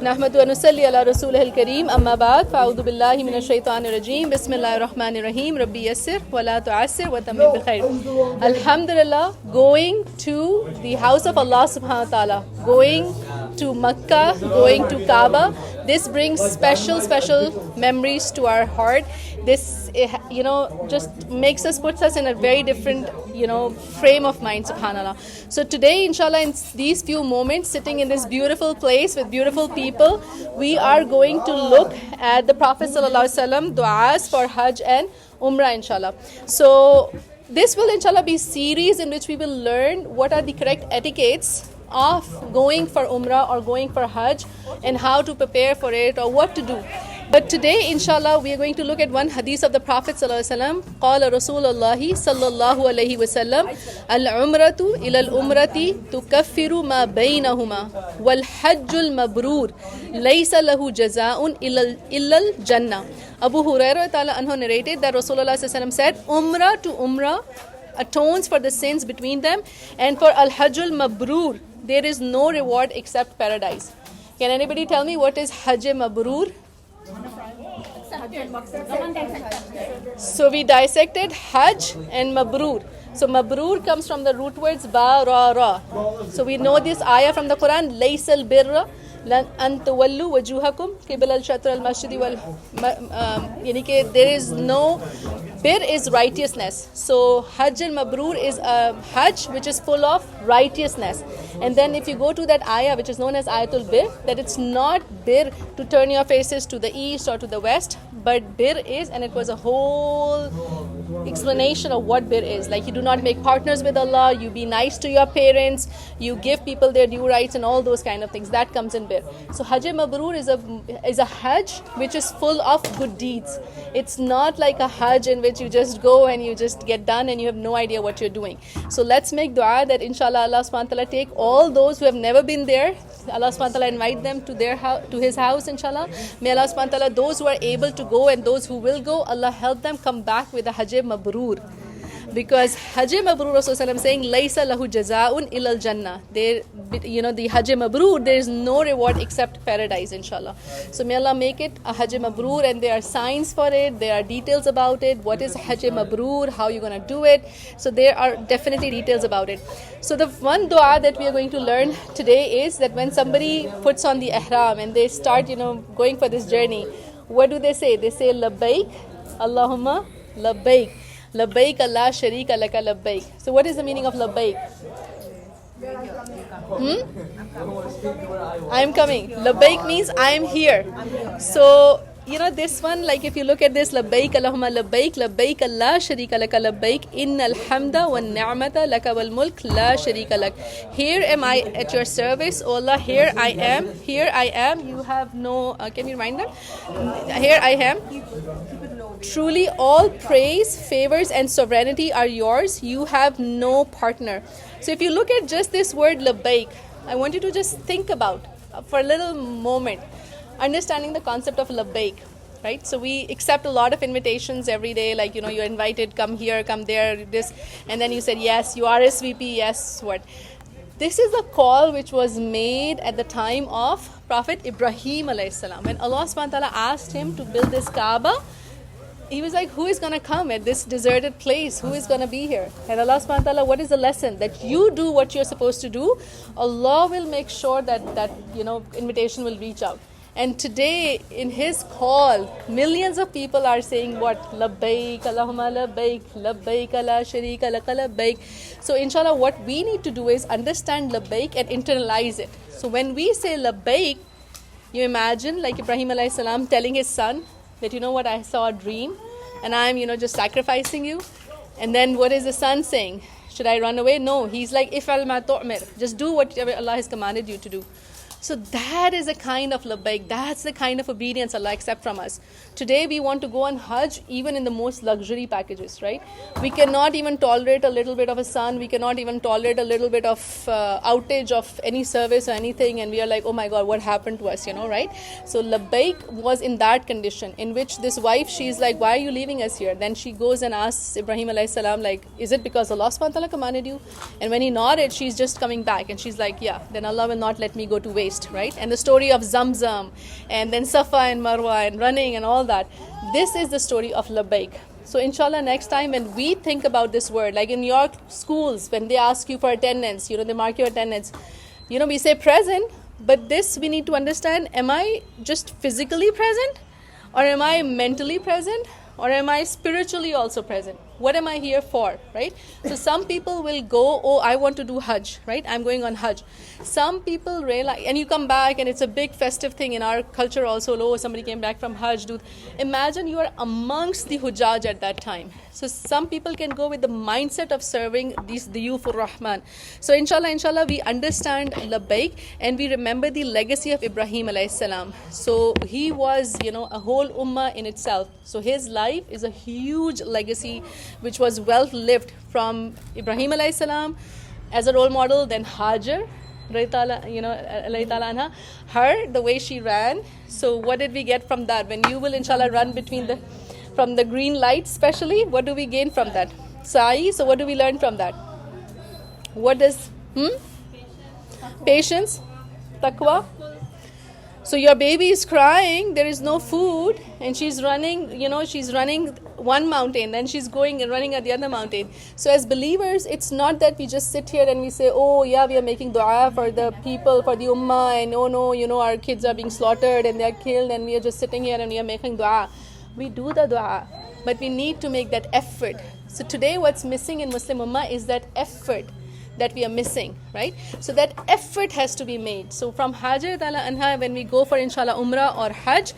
नहमदु व नुसल्ली अला रसूलिहिल करीम अम्मा बाद फ़अऊज़ु बिल्लाहि मिनश शैतानिर रजीम बिस्मिल्लाहिर रहमानिर रहीम रब्बी यस्सिर व ला तुअस्सिर व तम्मिम बिल खैर. Alhamdulillah, going to the house of Allah subhanahu wa ta'ala, going to Makkah, going to Kaaba, this brings special memories to our heart. This, just makes us, puts us in a very different, frame of mind, subhanallah. So today, inshallah, in these few moments, sitting in this beautiful place with beautiful people, we are going to look at the Prophet sallallahu alaihi wasallam du'as for Hajj and Umrah, inshallah. So this will, inshallah, be a series in which we will learn what are the correct etiquettes of going for Umrah or going for Hajj and how to prepare for it or what to do. But today, inshallah, we are going to look at one hadith of the Prophet sallallahu alaihi wasallam. قال رسول الله صلى الله عليه وسلم العمرة إلى العمرة تكفر ما بينهما والحج المبرور ليس له جزاء إلا الجنة. Abu Hurairah ta'ala anhu narrated that Rasulullah sallallahu alaihi wasallam said, Umrah to Umrah atones for the sins between them, and for Al-Hajjul Mabrur there is no reward except paradise. Can anybody tell me what is Hajj Mabrur? So we dissected Hajj and Mabrur. So Mabrur comes from the root words ba, ra, ra. So we know this ayah from the Quran, Laysal birra an tuwallu wajuhakum qibla al-shatr al-masjid wal there is no bir is righteousness. So Hajj al-Mabrur is a Hajj which is full of righteousness. And then if you go to that ayah which is known as Ayatul Bir, that it's not bir to turn your faces to the east or to the west, but bir is, and it was a whole explanation of what bir is. Like, you do not make partners with Allah, you be nice to your parents, you give people their due rights and all those kind of things. That comes in bir. So Hajj Mabrur is a Hajj which is full of good deeds. It's not like a Hajj in which you just go and you just get done and you have no idea what you're doing. So let's make dua that inshallah Allah subhanahu wa ta'ala take all those who have never been there, Allah subhanahu wa ta'ala invite them to their house, to his house, inshallah. May Allah subhanahu wa ta'ala, those who are able to go and those who will go, Allah help them come back with a Hajj Mabrur. Because Hajj Mabrur, Rasulullah saying, Laysa lahu jazaa'un ilal jannah. The Hajj Mabrur, there is no reward except paradise, inshallah. So may Allah make it a Hajj Mabrur, and there are signs for it, there are details about it. What is Hajj Mabrur? How you're going to do it? So there are definitely details about it. So the one dua that we are going to learn today is that when somebody puts on the ihram and they start, going for this journey, what do they say? They say, Labbaik, Allahumma Labbaik. Labbaik Allah sharika laka labbaik. So what is the meaning of labbaik? I am coming. Labbaik means I am here. So, this one, like if you look at this, labbaik Allahumma labbaik, labbaik Allah sharika laka labbaik, innal hamda wan ni'mata laka wal mulk la sharika lak. Here am I at your service, O Allah, here I am, you have no, can you remind them? Here I am. Truly all praise, favors and sovereignty are yours. You have no partner. So if you look at just this word labbaik, I want you to just think about for a little moment, understanding the concept of labbaik, right? So we accept a lot of invitations every day, like, you're invited, come here, come there, this, and then you said, yes, you RSVP, yes, what? This is a call which was made at the time of Prophet Ibrahim alayhi salam. When Allah subhanahu wa ta'ala asked him to build this Kaaba, he was like, who is going to come at this deserted place? Who is going to be here? And Allah subhanahu wa ta'ala, what is the lesson? That you do what you're supposed to do, Allah will make sure that invitation will reach out. And today, in his call, millions of people are saying what? Labbaik, Allahumma labbaik, labbaik, la sharika laka labbaik. So inshallah, what we need to do is understand labbaik and internalize it. So when we say labbaik, you imagine like Ibrahim alayhi salam telling his son that, what, I saw a dream and I'm, just sacrificing you. And then what is the son saying? Should I run away? No. He's like, if'al ma tu'mir. Just do what Allah has commanded you to do. So that is a kind of labbaik. That's the kind of obedience Allah accepts from us. Today we want to go on Hajj even in the most luxury packages, right? We cannot even tolerate a little bit of a sun. We cannot even tolerate a little bit of outage of any service or anything. And we are like, oh my God, what happened to us, right? So labbaik was in that condition in which this wife, she's like, why are you leaving us here? Then she goes and asks Ibrahim alayhi salam, like, is it because Allah subhanahu wa ta'ala commanded you? And when he nodded, she's just coming back. And she's like, yeah, then Allah will not let me go to waste. faced, right? And the story of Zamzam, and then Safa and Marwa, and running and all that. This is the story of labbaik. So inshallah, next time when we think about this word, like in your schools, when they ask you for attendance, they mark your attendance, we say present, but this we need to understand, am I just physically present, or am I mentally present, or am I spiritually also present? What am I here for, right? So some people will go, oh, I want to do Hajj, right? I'm going on Hajj. Some people realize, and you come back and it's a big festive thing in our culture also, oh, somebody came back from Hajj. Imagine you are amongst the Hujjaj at that time. So some people can go with the mindset of serving these Diyufur Rahman. So inshallah, we understand labbaik and we remember the legacy of Ibrahim alayhi salam. So he was, a whole ummah in itself. So his life is a huge legacy which was well lived from Ibrahim alayhi salam as a role model, then Hajar, alayhi ta'ala anha, her, the way she ran. So what did we get from that? When you will inshallah run from the green light especially, what do we gain from that? Sa'i, so what do we learn from that? What does, patience, taqwa. So your baby is crying, there is no food, and she's running, she's running one mountain, then she's going and running at the other mountain. So as believers, it's not that we just sit here and we say, oh yeah, we are making dua for the people, for the ummah, and oh no, our kids are being slaughtered and they are killed, and we are just sitting here and we are making dua. We do the dua, but we need to make that effort. So today what's missing in Muslim ummah is that effort that we are missing, right? So that effort has to be made. So from Hajar Ta'ala Anha, when we go for inshallah Umrah or Hajj,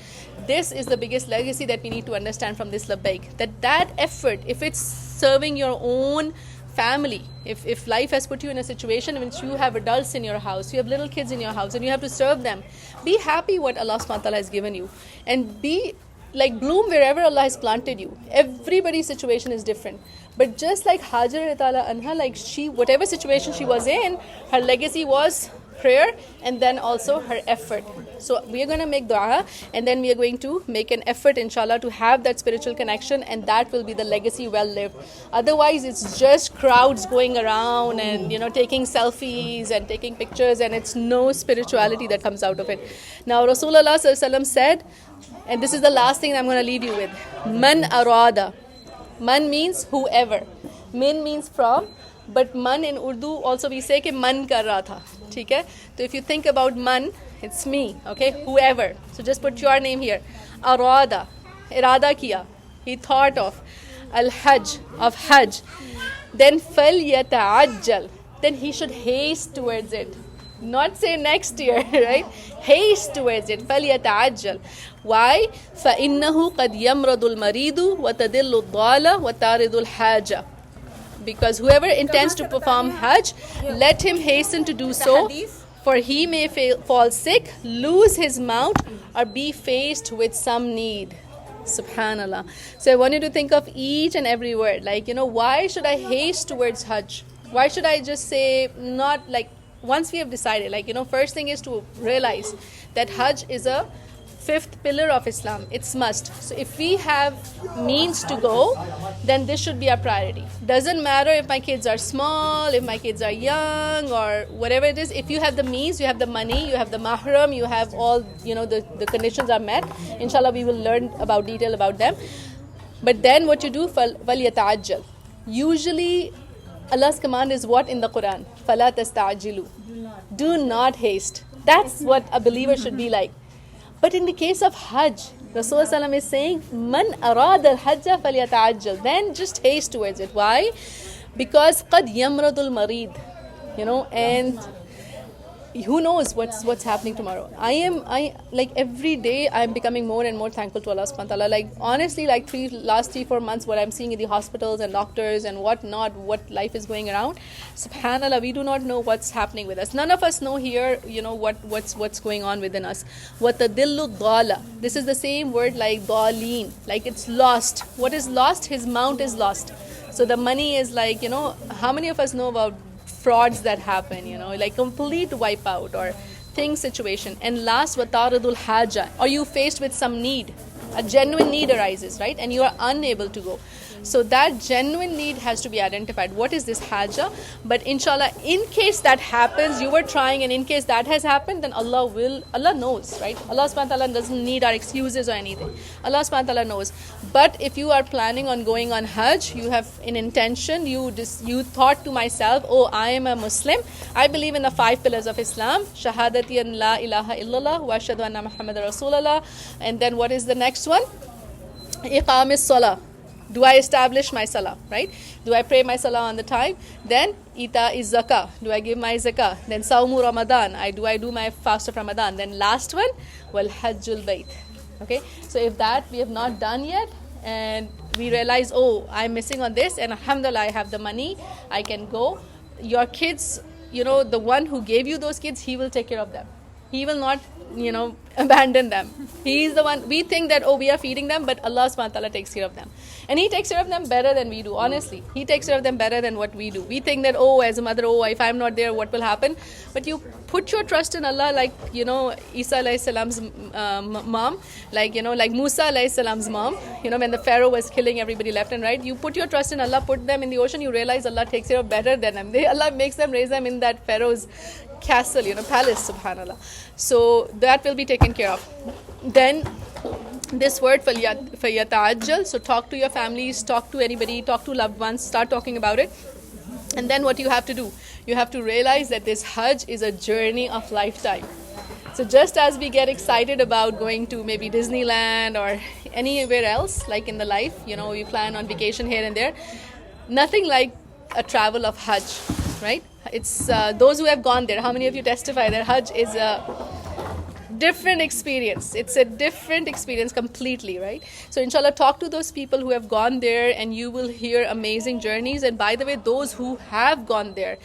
this is the biggest legacy that we need to understand from this labbaik. That effort, if it's serving your own family, if life has put you in a situation in which you have adults in your house, you have little kids in your house, and you have to serve them, be happy what Allah subhanahu wa ta'ala has given you, and be like bloom wherever Allah has planted you. Everybody's situation is different. But just like Hajar Ta'ala Anha, like whatever situation she was in, her legacy was prayer and then also her effort. So we are going to make dua and then we are going to make an effort inshallah to have that spiritual connection, and that will be the legacy well lived. Otherwise it's just crowds going around and taking selfies and taking pictures, and it's no spirituality that comes out of it. Now Rasulullah Sallallahu Alaihi Wasallam said, and this is the last thing I'm going to leave you with, man arada. Man means whoever, min means from, but man in Urdu also we say कि man कर रहा था, ठीक है? So if you think about man, it's me, okay? Whoever. So just put your name here. Arada, irada kiya. He thought of al-hajj, of hajj. Then fal yata'ajjal. Then he should haste towards it. Not say next year, right? Haste towards it. فَلْيَتَعَجَّلْ. Why? فَإِنَّهُ قَدْ يَمْرَضُ الْمَرِيدُ وَتَدِلُّ الضَّالَ وَتَارِضُ الْحَاجَةِ. Because whoever intends to perform Hajj, let him hasten to do so, for he may fall sick, lose his mount, or be faced with some need. Subhanallah. So I want you to think of each and every word. Like, why should I haste towards Hajj? Why should I just say not like, once we have decided, first thing is to realize that Hajj is a fifth pillar of Islam. It's must. So if we have means to go, then this should be our priority. Doesn't matter if my kids are small, if my kids are young, or whatever it is. If you have the means, you have the money, you have the mahram, you have all, the conditions are met. Inshallah, we will learn about detail about them. But then what you do, وَلْيَتَعَجَّلْ. Usually, Allah's command is what in the Quran? فَلَا تَسْتَعْجِلُوا. Do not haste. That's what a believer should be like. But in the case of Hajj, Rasulullah is saying, Man arad al-hajja falyata'ajjal. Then just haste towards it. Why? Because qad yamradul marid. And who knows what's happening tomorrow. I like every day I'm becoming more and more thankful to Allah subhanahu wa ta'ala. Like honestly, like last 3-4 months, what I'm seeing in the hospitals and doctors and what life is going around, subhanallah, we do not know what's happening with us. None of us know here, what's going on within us. وَتَدِلُّ الضَّالَ. This is the same word like daleen, like it's lost. What is lost? His mount is lost. So the money is like, how many of us know about frauds that happen, like complete wipeout or thing situation. And last, wataradul haja. Are you faced with some need? A genuine need arises, right? And you are unable to go. So that genuine need has to be identified. What is this haja? But inshallah, in case that happens, you were trying, and in case that has happened, then Allah knows, right? Allah subhanahu wa ta'ala doesn't need our excuses or anything. Allah subhanahu wa ta'ala knows. But if you are planning on going on Hajj, you have an intention, you thought to myself, oh, I am a Muslim, I believe in the 5 pillars of Islam, shahadati an la ilaha illallah wa ashhadu anna Muhammad Rasulullah, and then what is the next one? Iqam is-salah. Do I establish my salah, right? Do I pray my salah on the time? Then ita is zakah. Do I give my zakah? Then sawmu Ramadan. Do I do my fast of Ramadan? Then last one, wal hajjul bayt. Okay, so if that we have not done yet, and we realize, oh, I'm missing on this, and alhamdulillah, I have the money, I can go. Your kids, the one who gave you those kids, he will take care of them. He will not, abandon them. He is the one. We think that, oh, we are feeding them, but Allah subhanahu wa ta'ala takes care of them. And He takes care of them better than we do, honestly. He takes care of them better than what we do. We think that, oh, as a mother, oh, if I'm not there, what will happen? But you put your trust in Allah, like, Isa alayhi salam's mom, like Musa alayhi salam's mom, when the Pharaoh was killing everybody left and right, you put your trust in Allah, put them in the ocean, you realize Allah takes care of better than them. Allah makes them, raise them in that Pharaoh's castle, palace, subhanallah. So that will be taken care of. Then this word فَلْيَتَعَجَّلْ, so talk to your families, talk to anybody, talk to loved ones, start talking about it. And then what you have to do, you have to realize that this Hajj is a journey of lifetime. So just as we get excited about going to maybe Disneyland or anywhere else, like in the life, you plan on vacation here and there, nothing like a travel of Hajj, right? It's those who have gone there. How many of you testify that Hajj is a different experience? It's a different experience completely, right? So inshallah, talk to those people who have gone there, and you will hear amazing journeys. And by the way, those who have gone there,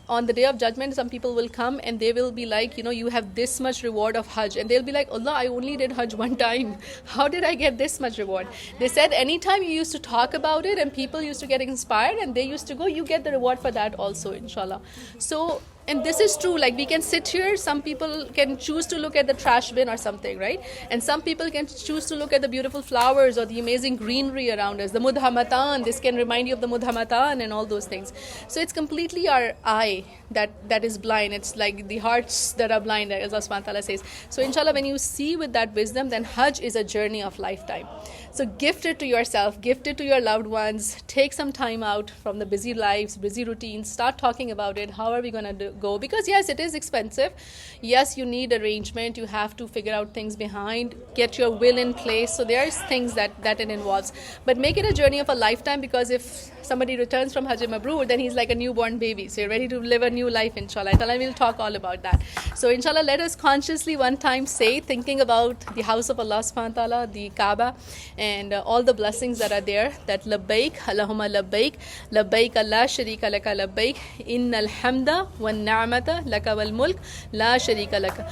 on the day of judgment, some people will come and they will be like, you have this much reward of Hajj. And they'll be like, Allah, I only did Hajj one time. How did I get this much reward? They said anytime you used to talk about it and people used to get inspired and they used to go, you get the reward for that also, inshallah. So, and this is true, like we can sit here, some people can choose to look at the trash bin or something, right? And some people can choose to look at the beautiful flowers or the amazing greenery around us, the mudhamatan, this can remind you of the mudhamatan and all those things. So it's completely our eye that is blind. It's like the hearts that are blind, as Allah subhanahu wa ta'ala says. So inshallah, when you see with that wisdom, then Hajj is a journey of lifetime. So gift it to yourself, gift it to your loved ones, take some time out from the busy lives, busy routines, start talking about it. How are we going to go? Because yes, it is expensive. Yes, you need arrangement. You have to figure out things behind, get your will in place. So there's things that it involves. But make it a journey of a lifetime, because if somebody returns from Hajj Mabrur, then he's like a newborn baby. So you're ready to live a new life, inshallah. And we'll talk all about that. So inshallah, let us consciously one time say, thinking about the house of Allah subhanahu wa ta'ala, the Kaaba, and all the blessings that are there, that labbaik, Allahumma labbaik, labbaik la sharika laka labbaik, innal hamda wan ni'mata laka wal mulk, la sharika laka.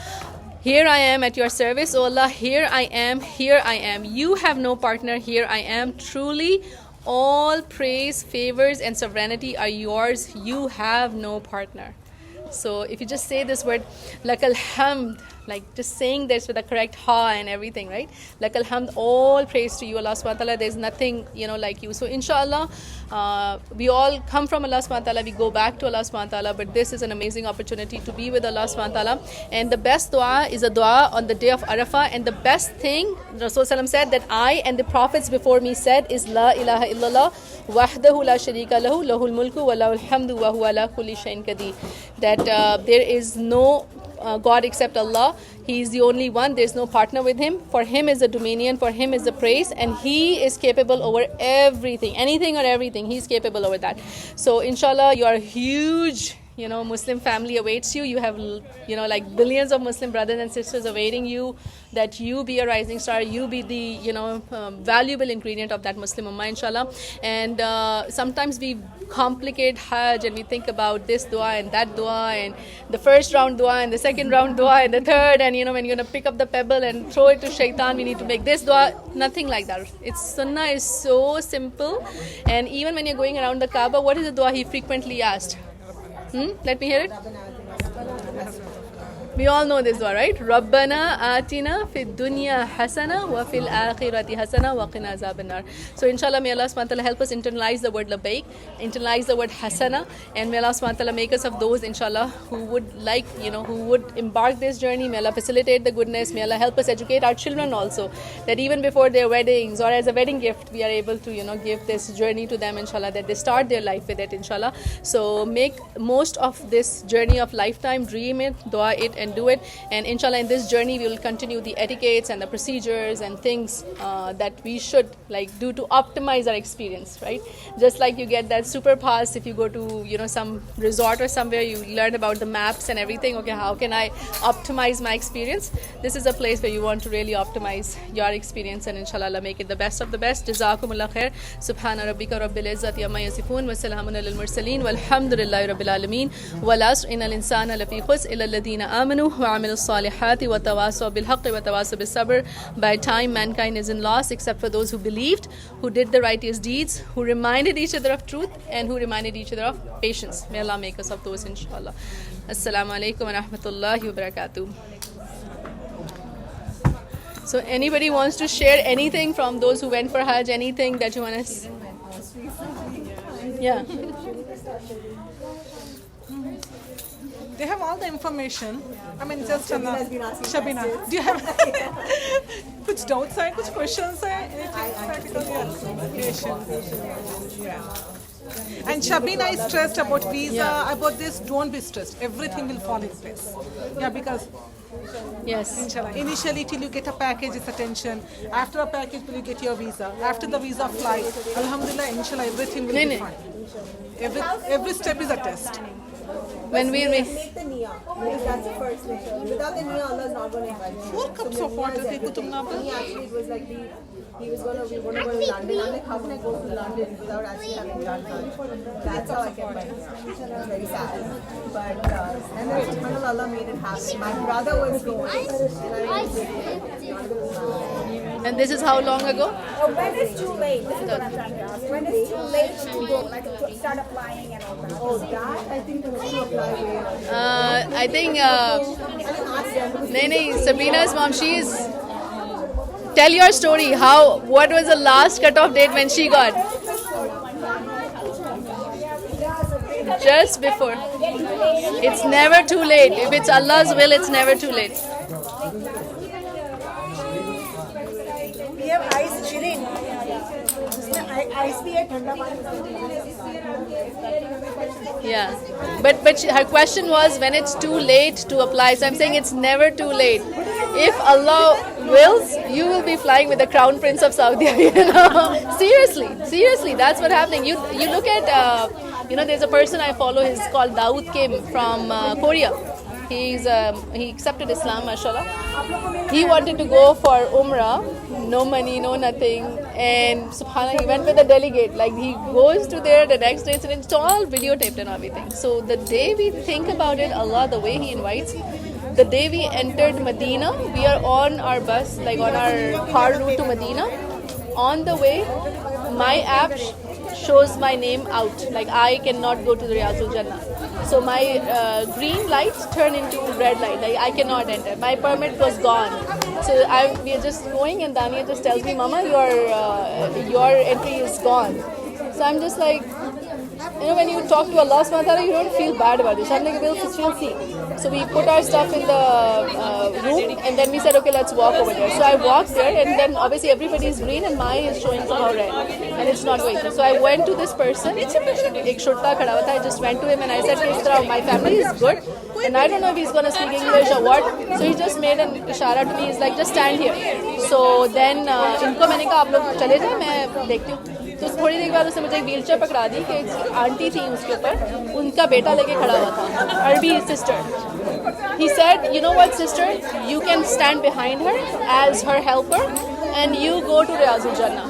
Here I am at your service, O Allah, here I am, here I am. You have no partner, here I am. Truly, all praise, favors, and sovereignty are yours. You have no partner. So if you just say this word, lakal hamd, like just saying this with the correct ha and everything, right? Lakal hamd, all praise to you, Allah subhanahu wa ta'ala. There's nothing, like you. So inshallah, we all come from Allah subhanahu wa ta'ala. We go back to Allah subhanahu wa ta'ala. But this is an amazing opportunity to be with Allah subhanahu wa ta'ala. And the best dua is a dua on the day of Arafah. And the best thing, Rasulullah said, that I and the prophets before me said is La ilaha illallah wahdahu la sharika lahu lahul mulku wa lahul hamdu wa huwa ala kulli shay'in qadir. That there is no God except Allah. He is the only one. There is no partner with Him. For Him is the dominion. For Him is the praise. And He is capable over everything. Anything or everything. He is capable over that. So inshallah, you are a huge Muslim family awaits you. You have, like billions of Muslim brothers and sisters awaiting you, that you be a rising star, you be the, valuable ingredient of that Muslim ummah, inshallah. And sometimes we complicate Hajj and we think about this dua and that dua and the first round dua and the second round dua and the third, and when you're going to pick up the pebble and throw it to shaitan, we need to make this dua. Nothing like that. Sunnah is so simple. And even when you're going around the Kaaba, what is the dua he frequently asked? Let me hear it. We all know this dua, right? Rabbana atina fid dunya hasana wa fil akhirati hasana wa qina azaban nar. So inshallah, may Allah subhanahu wa ta'ala help us internalize the word labbaik, internalize the word hasana, and may Allah subhanahu wa ta'ala make us of those, inshallah, who would like, who would embark this journey. May Allah facilitate the goodness. May Allah help us educate our children also, that even before their weddings or as a wedding gift, we are able to, give this journey to them, inshallah, that they start their life with it, inshallah. So make most of this journey of lifetime, dream it, dua it, and do it. And inshallah, in this journey we will continue the etiquettes and the procedures and things that we should do to optimize our experience, right? Just like you get that super pass if you go to some resort or somewhere, you learn about the maps and everything. Okay, how can I optimize my experience? This is a place where you want to really optimize your experience, and inshallah Allah make it the best of the best. Jazakumullah khair. Subhana rabbika rabbil izzati amma yasifun wa salamun alal mursalin walhamdulillahi rabbil alamin. Wal asr innal insana lafi khusr illa alladhina amanu wa amilus salihati wa tawasaw bil haqqi wa tawasaw bis sabr. By time mankind is in loss except for those who believed, who did the righteous deeds, who reminded each other of truth, and who reminded each other of patience. May Allah make us of those, inshallah. Assalamu alaikum wa rahmatullahi wa barakatuh. So anybody wants to share anything from those who went for Hajj, anything that you want to yeah. They have all the information. I mean, just Shabina, do you have कुछ doubts है, कुछ questions है, yeah. And Shabina is stressed about visa, about this. Don't be stressed. Everything will fall in place. Yeah, because yes, inshallah, initially till you get a package, it's a tension. After a package, will you get your visa? After the visa flight, alhamdulillah, inshallah, everything will be fine. Every step is a test. When we make the niyyah, because that's the first thing. Without the niyyah, Allah is not going to invite you. 4 cups of water. Me actually, it was like we were going to go to London. I'm like, how can I go to London without actually having done Hajj? That's how I kept my niyyah. It's very sad. But and then subhanAllah, Allah made it happen. My brother was going, and this is how long ago? When it's too late, this is what I'm trying to ask. When it's too late to go, to start applying and all that. oh, that I think was to apply way. I think Sabrina's mom, she's tell your story. What was the last cutoff date when she got? Just before. It's never too late. If it's Allah's will, it's never too late. We have ice chilling. Ice bhi hai, thanda pani. Yeah, but her question was when it's too late to apply. So I'm saying it's never too late. If Allah wills, you will be flying with the Crown Prince of Saudi Arabia. Seriously, that's what's happening. You look at there's a person I follow. He's called Dawood Kim from Korea. He accepted Islam, mashallah. He wanted to go for Umrah, no money, no nothing, and subhanAllah, he went with a delegate. Like, he goes to there the next day, and it's all videotaped and everything. So the day we think about it, Allah, the way He invites, the day we entered Medina, we are on our bus, like on our car route to Medina. On the way, my app shows my name out, like I cannot go to the Riyadul Jannah. So my green light turned into red light, like I cannot enter. My permit was gone. So we are just going, and Dania just tells me, Mama, your entry is gone. So I'm just like, when you talk to Allah subhanahu wa ta'ala, you don't feel bad about it. So I'm like, we'll see. So we put our stuff in the room, and then we said, okay, let's walk over there. So I walked there, and then obviously everybody is green, and mine is showing somehow red, and it's not going through. So I went to this person, ek shurta khada hua tha. I just went to him, and I said, my family is good, and I don't know if he's going to speak English or what. So he just made an ishara to me. He's like, just stand here. So then इनको मैंने कहा आप लोग चले जाए, मैं देखती हूँ. तो थोड़ी देर बाद उसने मुझे एक व्हीलचेयर पकड़ा दी कि एक आंटी थी उसके ऊपर, उनका बेटा लेके खड़ा हुआ था, अरबी sister. He said, you know what, sister, you can stand behind her as her helper and you go to Riyadul Jannah.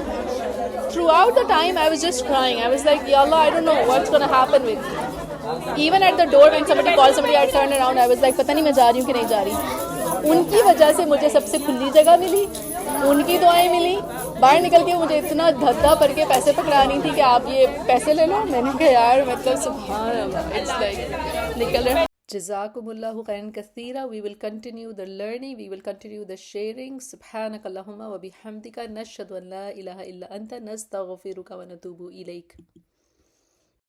Throughout the time I was just crying. I was like, Ya Allah, I don't know what's going to happen with me. Even at the door when somebody called somebody, I turned around, I was like, पता नहीं मैं जा रही हूँ कि नहीं जा रही. उनकी वजह से मुझे सबसे खुली जगह मिली, उनकी दुआएं मिली. बाहर निकल के मुझे इतना धक्का पड़ के पैसे पकड़ानी थी कि आप ये पैसे ले लो. मैंने कहा यार, मतलब सुभान अल्लाह, इट्स लाइक निकल रहे. Jazakumullahu khairan kathira. We will continue the learning, we will continue the sharing. Subhanakallahumma wa bihamdika nashhadu an la ilaha illa anta nastaghfiruka wa natubu ilayk.